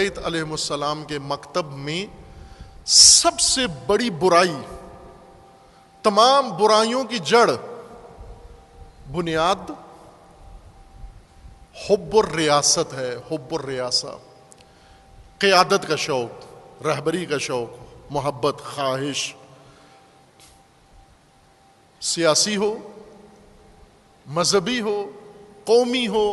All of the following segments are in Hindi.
बैत अलैहिस्सलाम के मकतब में सबसे बड़ी बुराई, तमाम बुराइयों की जड़, बुनियाद हुब्बुर रियासत है। हुब्बुर रियासा, क़ियादत का शौक, रहबरी का शौक, मोहब्बत, ख्वाहिश, सियासी हो, मजहबी हो, कौमी हो,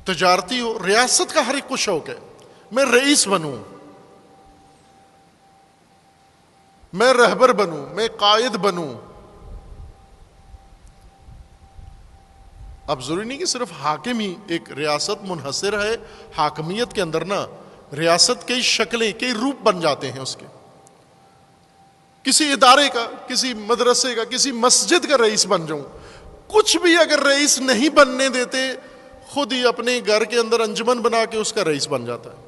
तजारती हो, रियासत का हर एक को शौक है। मैं रईस बनूं, मैं रहबर बनूं, मैं कायद बनूं। अब जरूरी नहीं कि सिर्फ हाकिम ही एक रियासत मुनहसर है। हाकमियत के अंदर ना रियासत कई शक्लें, कई रूप बन जाते हैं उसके। किसी इदारे का, किसी मदरसे का, किसी मस्जिद का रईस बन जाऊं, कुछ भी अगर रईस नहीं बनने देते, खुद ही अपने घर के अंदर अंजुमन बना के उसका रईस बन जाता है।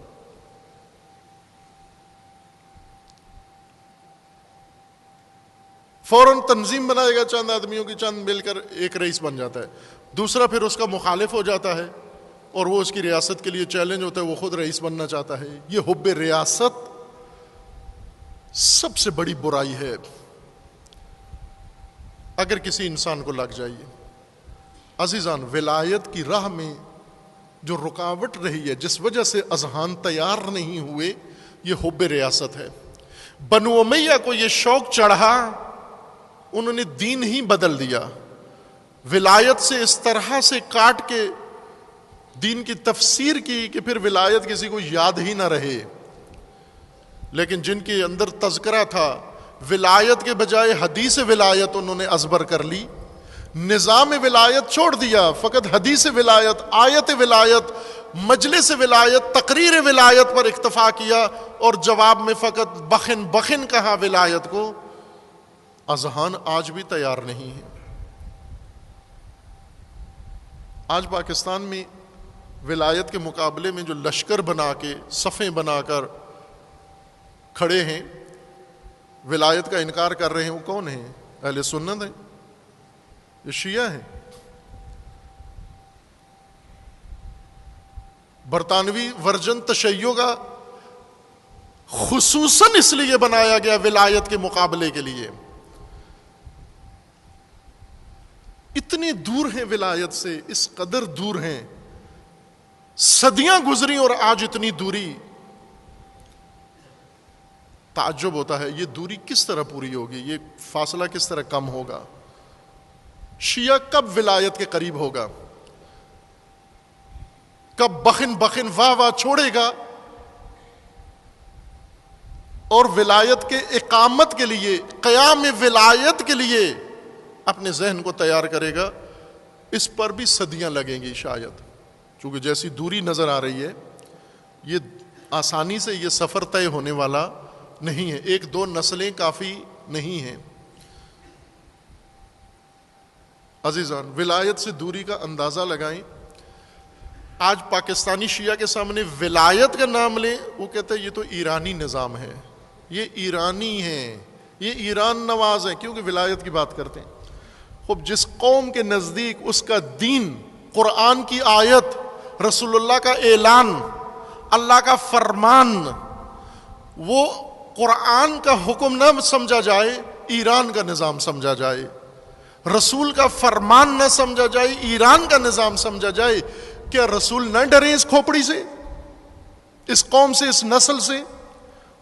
फौरन तंजीम बनाएगा चंद आदमियों की, चंद मिलकर एक रईस बन जाता है। दूसरा फिर उसका मुखालिफ हो जाता है और वो उसकी रियासत के लिए चैलेंज होता है, वो खुद रईस बनना चाहता है। ये हुब्बे रियासत सबसे बड़ी बुराई है अगर किसी इंसान को लग जाइए। अजीजान, विलायत की राह में जो रुकावट रही है, जिस वजह से अजहान तैयार नहीं हुए, ये हुब्बे रियासत है। बनु उमैया को ये शौक चढ़ा, उन्होंने दीन ही बदल दिया। विलायत से इस तरह से काट के दीन की तफसीर की कि फिर विलायत किसी को याद ही ना रहे। लेकिन जिनके अंदर तज़किरा था, विलायत के बजाय हदीस विलायत उन्होंने अजबर कर ली। निज़ाम विलायत छोड़ दिया, फ़कत हदीस विलायत, आयत विलायत, मजलिस विलायत, तकरीर विलायत पर इक्तफा किया और जवाब में फ़कत बखिन बखिन कहा विलायत को। अजहान आज भी तैयार नहीं है। आज पाकिस्तान में विलायत के मुकाबले में जो लश्कर बना के, सफ़ें बनाकर खड़े हैं, विलायत का इनकार कर रहे हैं, वो कौन है? अहले सुन्नत है, ये शिया है। बरतानवी वर्जन तशय्यो का खुसूसन इसलिए बनाया गया विलायत के मुकाबले के लिए। इतनी दूर हैं विलायत से, इस कदर दूर हैं, सदियां गुजरी और आज इतनी दूरी। ताज्जुब होता है ये दूरी किस तरह पूरी होगी, ये फासला किस तरह कम होगा। शिया कब विलायत के करीब होगा, कब बखिन बखिन वाह वाह छोड़ेगा और विलायत के इकामत के लिए, क़याम विलायत के लिए अपने जहन को तैयार करेगा। इस पर भी सदियां लगेंगी शायद, क्योंकि जैसी दूरी नजर आ रही है, ये आसानी से ये सफर तय होने वाला नहीं है। एक दो नस्लें काफी नहीं हैं। अजीजान, विलायत से दूरी का अंदाजा लगाएं। आज पाकिस्तानी शिया के सामने विलायत का नाम लें, वो कहते हैं ये तो ईरानी निज़ाम है, ये ईरानी है, ये ईरान नवाज है, क्योंकि विलायत की बात करते हैं। खूब जिस कौम के नज़दीक उसका दीन, कुरान की आयत, रसूलुल्लाह का ऐलान, अल्लाह का फरमान, वो कुरान का हुक्म न समझा जाए, ईरान का निज़ाम समझा जाए। रसूल का फरमान न समझा जाए, ईरान का निज़ाम समझा जाए। क्या रसूल न डरे इस खोपड़ी से, इस कौम से, इस नस्ल से?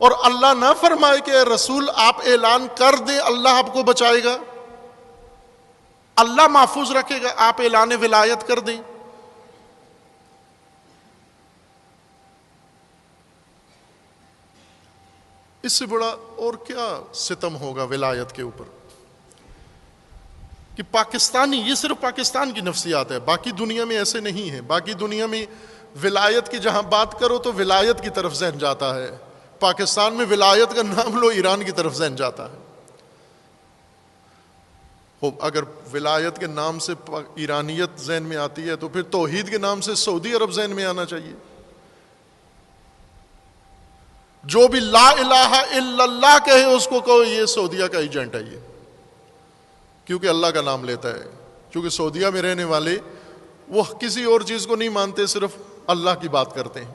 और अल्लाह ना फरमाए कि रसूल आप ऐलान कर दें, अल्लाह आपको बचाएगा, अल्लाह महफूज रखेगा, आप ऐलान विलायत कर दें। इससे बड़ा और क्या सितम होगा विलायत के ऊपर कि पाकिस्तानी, ये सिर्फ पाकिस्तान की नफ्सियात है, बाकी दुनिया में ऐसे नहीं है। बाकी दुनिया में विलायत की जहां बात करो तो विलायत की तरफ जहन जाता है, पाकिस्तान में विलायत का नाम लो, ईरान की तरफ जहन जाता है। अगर विलायत के नाम से ईरानियत जहन में आती है तो फिर तौहीद के नाम से सऊदी अरब जहन में आना चाहिए। जो भी ला इलाहा इल्लल्लाह कहे उसको कहो ये सऊदिया का एजेंट है, ये क्योंकि अल्लाह का नाम लेता है। क्योंकि सऊदिया में रहने वाले वो किसी और चीज को नहीं मानते, सिर्फ अल्लाह की बात करते हैं।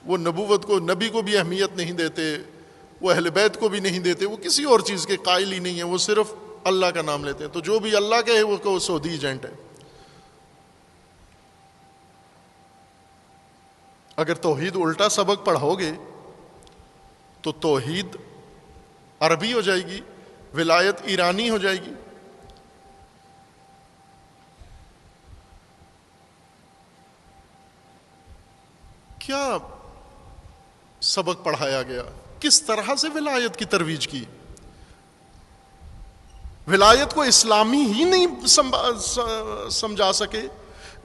वो नबूवत को, नबी को भी अहमियत नहीं देते, वो अहले बैत को भी नहीं देते, वो किसी और चीज़ के कायल ही नहीं है, वो सिर्फ अल्लाह का नाम लेते हैं। तो जो भी अल्लाह के है वो सऊदी एजेंट है। अगर तौहीद उल्टा सबक पढ़ाओगे तो तौहीद अरबी हो जाएगी, विलायत ईरानी हो जाएगी। क्या सबक पढ़ाया गया, किस तरह से विलायत की तरवीज की। विलायत को इस्लामी ही नहीं समझा सके,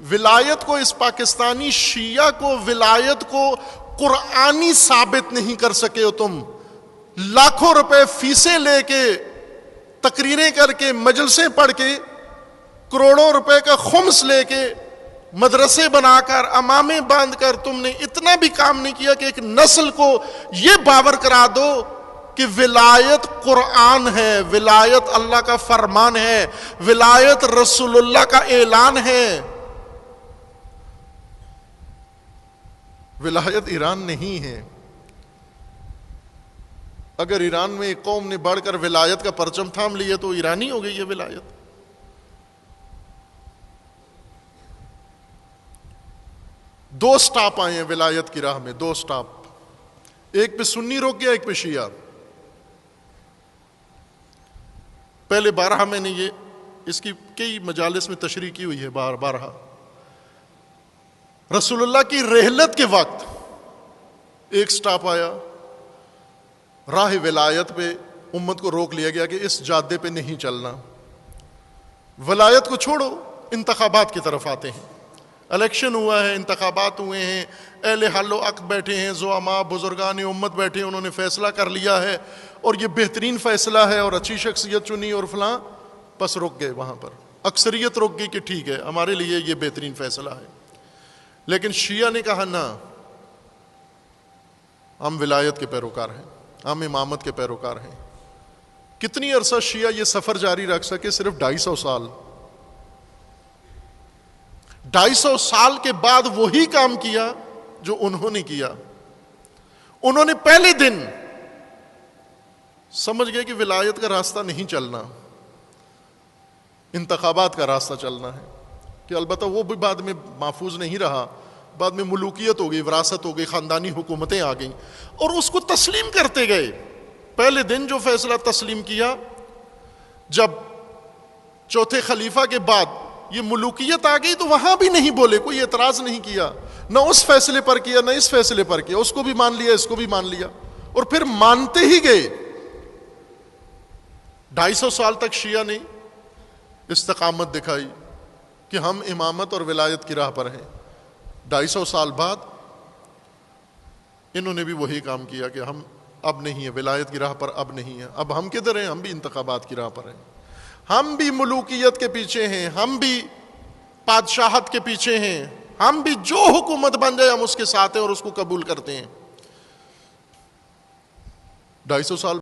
विलायत को, इस पाकिस्तानी शिया को विलायत को कुरानी साबित नहीं कर सके हो तुम। लाखों रुपए फीसें लेके, तकरीरें करके, मजलिसें पढ़ के, करोड़ों रुपए का खुम्स लेके, मदरसे बनाकर, अमामे बांधकर तुमने इतना भी काम नहीं किया कि एक नस्ल को यह बावर करा दो कि विलायत कुरान है, विलायत अल्लाह का फरमान है, विलायत रसूलुल्लाह का ऐलान है। विलायत ईरान नहीं है। अगर ईरान में एक कौम ने बढ़कर विलायत का परचम थाम लिया तो ईरानी हो गई है विलायत। दो स्टॉप आए हैं विलायत की राह में, दो स्टॉप, एक पे सुन्नी रोक गया, एक पे शिया। पहले बारहा मैंने ये इसकी कई मजालिस में तशरीह की हुई है, बारहा रसूलुल्लाह की रहलत के वक्त एक स्टॉप आया, राह विलायत पे उम्मत को रोक लिया गया कि इस जादे पे नहीं चलना। विलायत को छोड़ो, इंतखाबात की तरफ आते हैं। इलेक्शन हुआ है, इंतखाबात हुए हैं, अहले हल्लो अक़्द बैठे हैं, ज़ुअमा बुजुर्गान उम्मत बैठे हैं, उन्होंने फैसला कर लिया है और ये बेहतरीन फैसला है और अच्छी शख्सियत चुनी और फलां, बस रुक गए वहाँ पर। अक्सरियत रुक गई कि ठीक है हमारे लिए ये बेहतरीन फैसला है। लेकिन शिया ने कहा ना, हम विलायत के पैरोकार हैं, हम इमामत के पैरोकार हैं। कितनी अरसा शिया ये सफ़र जारी रख सके? सिर्फ 250 साल। 250 साल के बाद वही काम किया जो उन्होंने किया। उन्होंने पहले दिन समझ गए कि विलायत का रास्ता नहीं चलना, इंतखाबात का रास्ता चलना है। कि अलबत्ता वो भी बाद में महफूज नहीं रहा, बाद में मुलूकियत हो गई, विरासत हो गई, ख़ानदानी हुकूमतें आ गईं और उसको तस्लीम करते गए। पहले दिन जो फैसला तस्लीम किया, जब चौथे खलीफा के बाद ये मुलूकियत आ गई तो वहां भी नहीं बोले, कोई एतराज नहीं किया, ना उस फैसले पर किया ना इस फैसले पर किया, उसको भी मान लिया इसको भी मान लिया और फिर मानते ही गए। 250 साल तक शिया ने इस्तकामत दिखाई कि हम इमामत और विलायत की राह पर हैं। 250 साल बाद इन्होंने भी वही काम किया कि हम अब नहीं है, विलायत की राह पर अब नहीं है। अब हम किधर हैं? हम भी इंतखाबात की राह पर हैं, हम भी मुलूकियत के पीछे हैं, हम भी पादशाहत के पीछे हैं, हम भी जो हुकूमत बन जाए हम उसके साथ हैं और उसको कबूल करते हैं। 250 साल